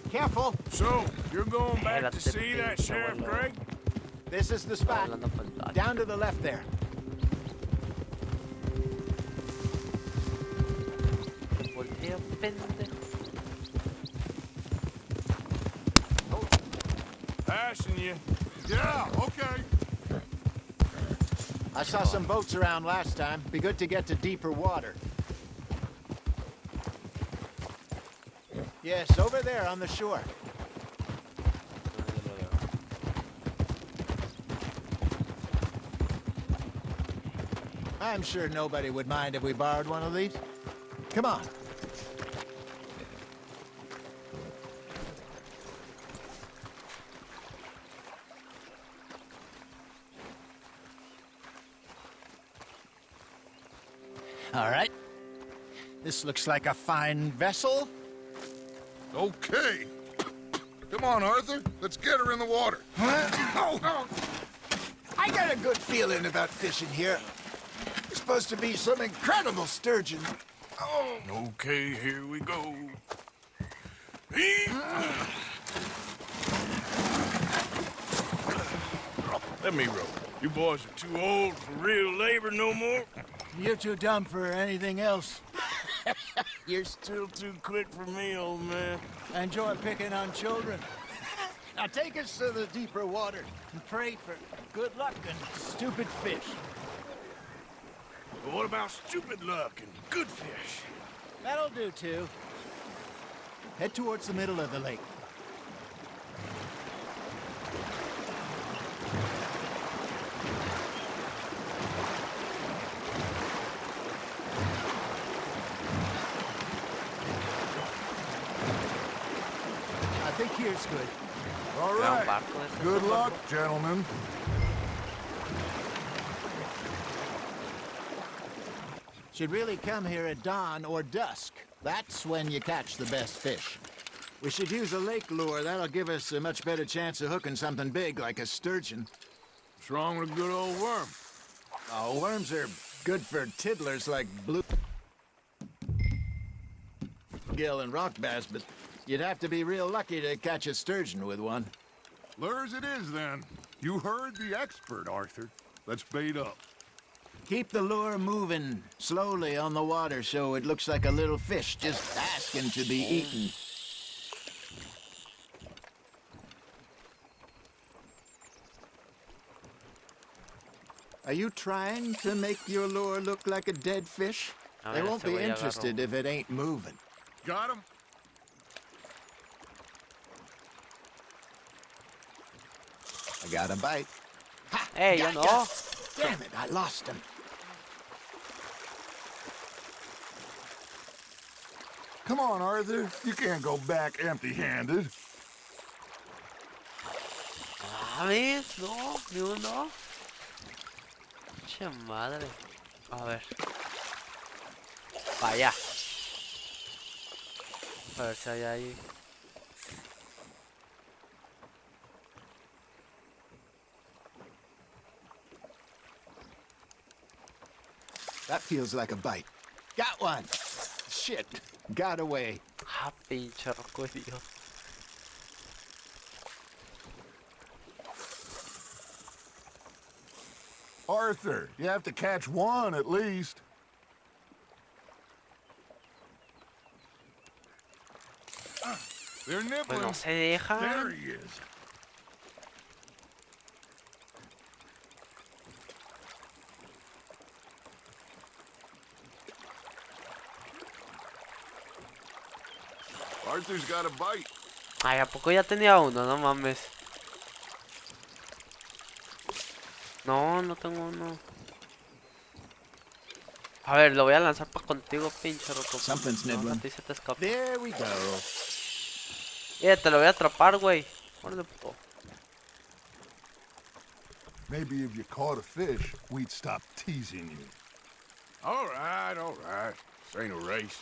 Careful. So, you're going back to Espérate, see that pinche Sheriff abuelo. Greg? This is the Estaba spot. hablando con Dani. Down to the left there. Voltea, pendejo. Passing you. Yeah, okay. I saw some boats around last time. Be good to get to deeper water. Yes, over there on the shore. I'm sure nobody would mind if we borrowed one of these. Come on. All right. This looks like a fine vessel. Okay. Come on, Arthur. Let's get her in the water. Oh. I got a good feeling about fishing here. It's supposed to be some incredible sturgeon. Oh. Okay, here we go. Let me row. You boys are too old for real labor no more. You're too dumb for anything else. You're still too quick for me, old man. I enjoy picking on children. Now take us to the deeper water and pray for good luck and stupid fish. But what about stupid luck and good fish? That'll do, too. Head towards the middle of the lake. I think here's good. All Era un right. barco de ese Good tamaño. luck, gentlemen. Should really come here at dawn or dusk. That's when you catch the best fish. We should use a lake lure. That'll give us a much better chance of hooking something big like a sturgeon. What's wrong with a good old worm? Oh, worms are good for tiddlers like bluegill and rock bass, but you'd have to be real lucky to catch a sturgeon with one. Lures it is, then. You heard the expert, Arthur. Let's bait up. Keep the lure moving slowly on the water so it looks like a little fish just asking to be eaten. Are you trying to make your lure look like a dead fish? A They ver, won't ese be güey interested agarró. if it ain't moving. Got him? I got a bite. Ha! Hey, yo Got no. ya. Damn it, I lost him. Come on, Arthur. You can't go back empty-handed. ¿Sabes? No, ni uno. Che madre. A ver. Vaya. A ver si hay ahí. That feels like a bite. Got one. Shit. Got away. Ah, pinche roco Dios. Arthur, you have to catch one at least. They're Pues nibbling. no se deja. There he is. Arthur's got a bite. Ay, ¿a poco ya tenía uno? No mames. No, no tengo uno. A ver, lo voy a lanzar para contigo, pinche roco. Something's No, a nibbling. ti se te escapa. There we go. Te lo voy a atrapar, güey. Órale, puto. Maybe if you caught a fish, we'd stop teasing you. All right, all right. This ain't a race.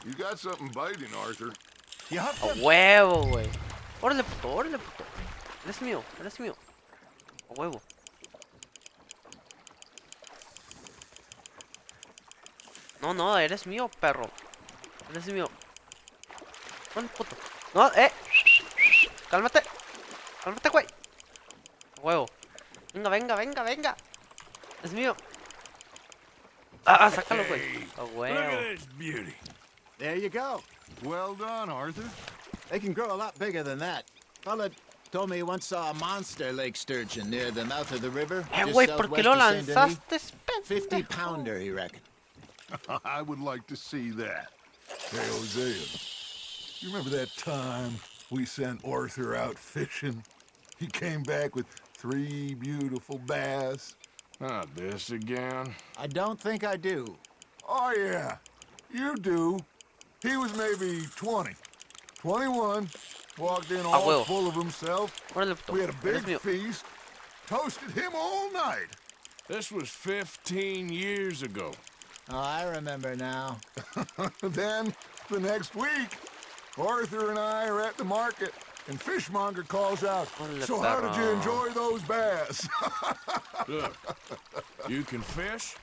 You got something biting, Arthur. You hooked A him? huevo, güey. Órale, puto, órale, puto. Eres mío, eres mío. A huevo. No, no, eres mío, perro. Eres mío. Órale, puto. No, Cálmate. Cálmate, güey. A huevo. Venga, venga, venga, venga. Es mío. Ah, sácalo, güey. Hey, A look huevo. at this beauty. There you go. Well done, Arthur. They can grow a lot bigger than that. Fella told me he once saw a monster lake sturgeon near the mouth of the river. just Güey, ¿por qué southwest lo of Saint Denis. lanzaste, 50-pounder, he reckoned. I would like to see that. Hey, Hosea, you remember that time we sent Arthur out fishing? He came back with 3 beautiful bass. Not this again. I don't think I do. Oh, yeah, you do. He was maybe 20, 21, walked in all huevo. full of himself. Órale, puto. We had a Eres big mío. feast, toasted him all night. This was 15 years ago. Oh, I remember now. Then, the next week, Arthur and I are at the market, and Fishmonger calls out, Órale, "So how did you perro. enjoy those bass?" Look, you can fish,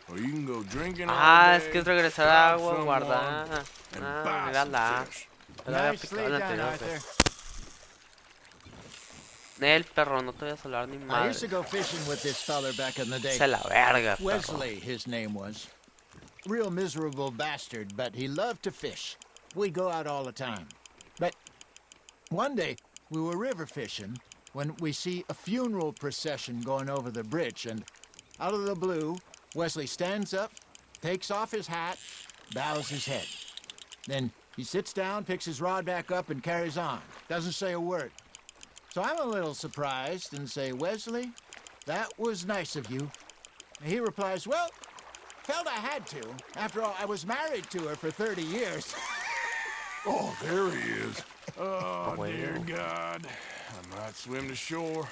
or you can go drinking all Ah, es day, que es regresar rob agua, someone, guardar. and Ah, buy some mírala. fish. Me la había Nicely picado en la done, anterior, Arthur. güey. Nel, perro, no te voy a salvar ni I madre. used to go fishing with this feller back in the day. Se la verga, perro. Wesley, his name was. Real miserable bastard, but he loved to fish. We'd go out all the time. But one day, we were river fishing when we see a funeral procession going over the bridge, and out of the blue, Wesley stands up, takes off his hat, bows his head. Then he sits down, picks his rod back up, and carries on. Doesn't say a word. So I'm a little surprised and say, "Wesley, that was nice of you." And he replies, "Well, felt I had to. After all, I was married to her for 30 years. Oh, there he is. Oh, well. dear God. I might swim to shore.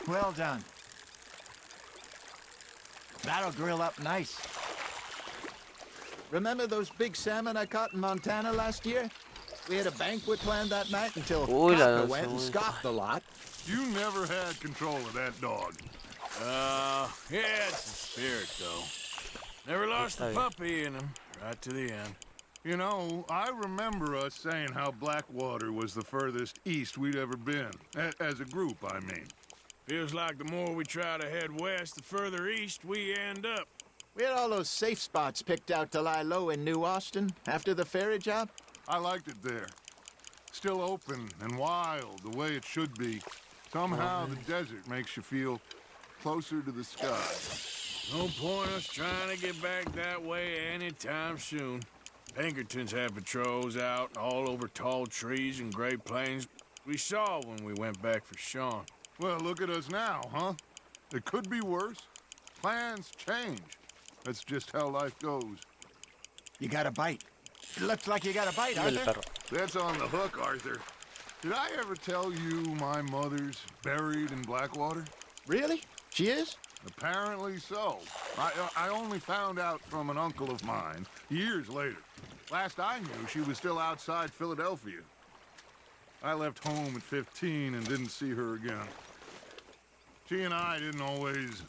Well done. That'll grill up nice. Remember those big salmon I caught in Montana last year? We had a banquet planned that night until Uy, la Kafka lanzó went and muy- scoffed a lot. You never had control of that dog. Yeah, it's the spirit, though. Never lost the Está bien. puppy in him, right to the end. You know, I remember us saying how Blackwater was the furthest east we'd ever been. As a group, I mean. Feels like the more we try to head west, the further east we end up. We had all those safe spots picked out to lie low in New Austin after the ferry job. I liked it there. Still open and wild, the way it should be. Somehow the desert makes you feel closer to the sky. No point us trying to get back that way anytime soon. Pinkertons had patrols out all over tall trees and Great Plains. We saw when we went back for Sean. Well, look at us now, huh? It could be worse. Plans change. That's just how life goes. You got a bite. It looks like you got a bite, Dime el Arthur. perro. That's on the hook, Arthur. Did I ever tell you my mother's buried in Blackwater? Really? She is? Apparently so. I only found out from an uncle of mine years later. Last I knew, she was still outside Philadelphia. I left home at 15 and didn't see her again. She and I didn't always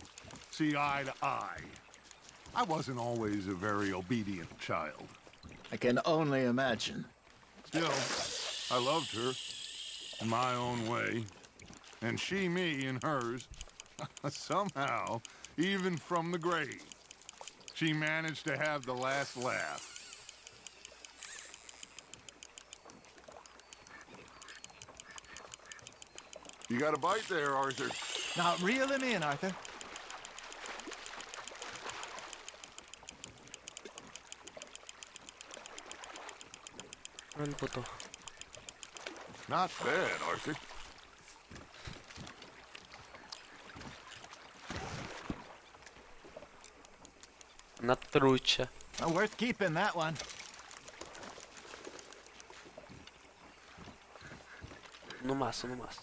see eye to eye. I wasn't always a very obedient child. I can only imagine. Still, I loved her in my own way, and she me in hers. Somehow, even from the grave, she managed to have the last laugh. You got a bite there, Arthur. Now reel him in, Arthur. El puto. Not bad, Arthur. Una trucha. Worth keeping, that one. Uno más, uno más.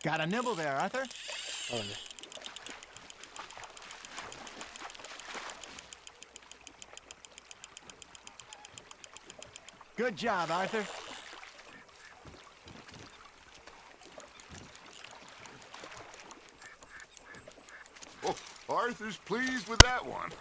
Got a nibble there, Arthur. Órale. Good job, Arthur. Oh, Arthur's pleased with that one.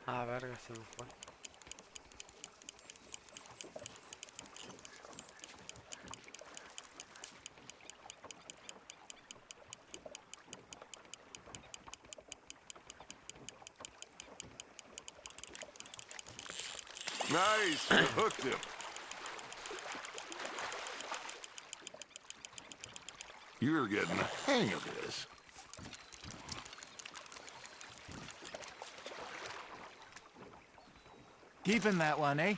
Ah, verga, se me fue. Nice, you hooked him. You're getting the hang of this. Keeping that one, eh?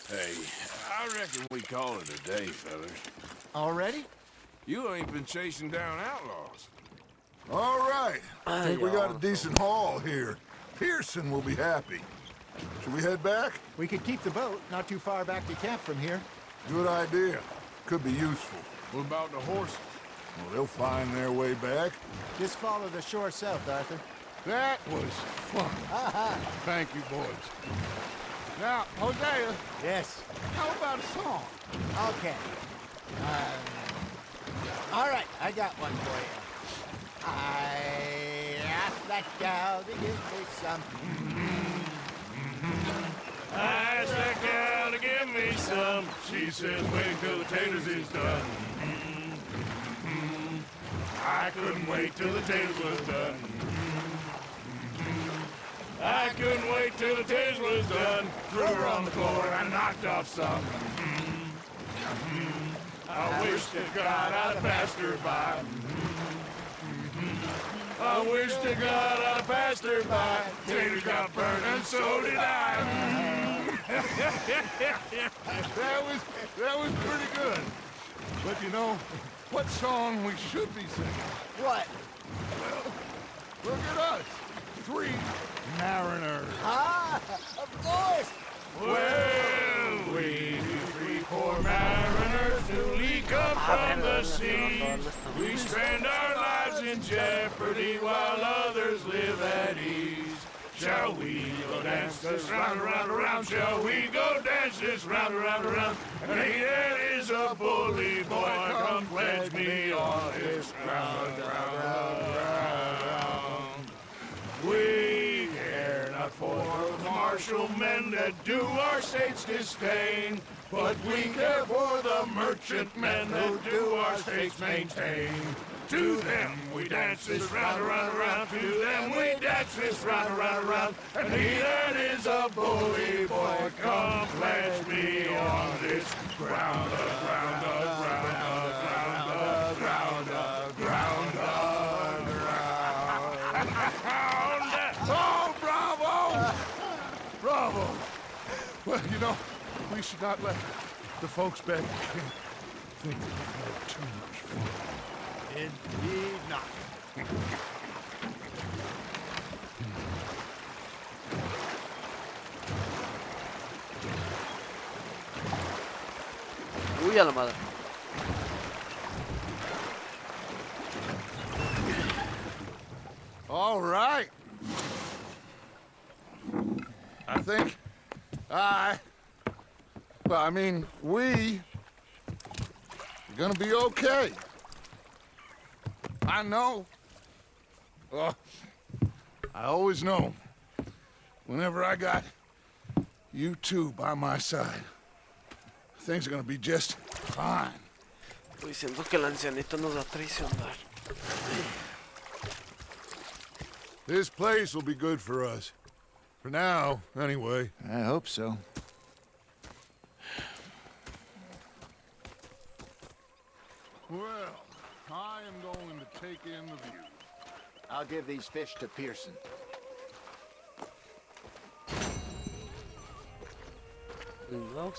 Hey, I reckon we call it a day, fellas. Already? You ain't been chasing down outlaws. All right. I think we Ay, got a ahora. decent haul here. Pearson will be happy. Should we head back? We could keep the boat not too far back to camp from here. Good idea. Could be useful. What about the horses? Well, they'll find their way back. Just follow the shore south, Arthur. That was fun. Thank you, boys. Now, Hosea, Yes. how about a song? Okay. All right, I got one for you. I asked that gal to give me some. I asked that gal to give me some. She says, wait till the taters is done. I couldn't wait till the taters was done. I couldn't wait till the taters was done. Threw her on the floor and I knocked off some. I wish to God I'd have passed her by. I wish to God I'd have passed her by. Taters got burned and so did I. That was pretty good. But you know, what song we should be singing? What? Look at us. three mariners. Ah, of course. Well, we three poor mariners newly come from the sea. We spend our lives in jeopardy while others live at ease. Shall we go dance this round, around, around? Shall we go dance this round, around, around? And here is a bully boy, come pledge me on his ground, ground, ground. We care not for martial men that do our state's disdain, but we care for the merchant men that do our state's maintain. To them we dance this round, around, around. To them we dance this round, around, around. And he that is a bully boy, come pledge me on this ground, ground, ground, ground, ground, ground, ground. Oh, bravo! Bravo! Well, you know, we should not let the folks back think that we had too much fun. Indeed not. Uy, a la madre. All right. I think we are gonna be okay. I know. I always know. Whenever I got you two by my side, things are gonna be just fine. Estoy diciendo que el ancianito nos va a traicionar. This place will be good for us. For now, anyway. I hope so. Well, I am going to take in the view. I'll give these fish to Pearson. No,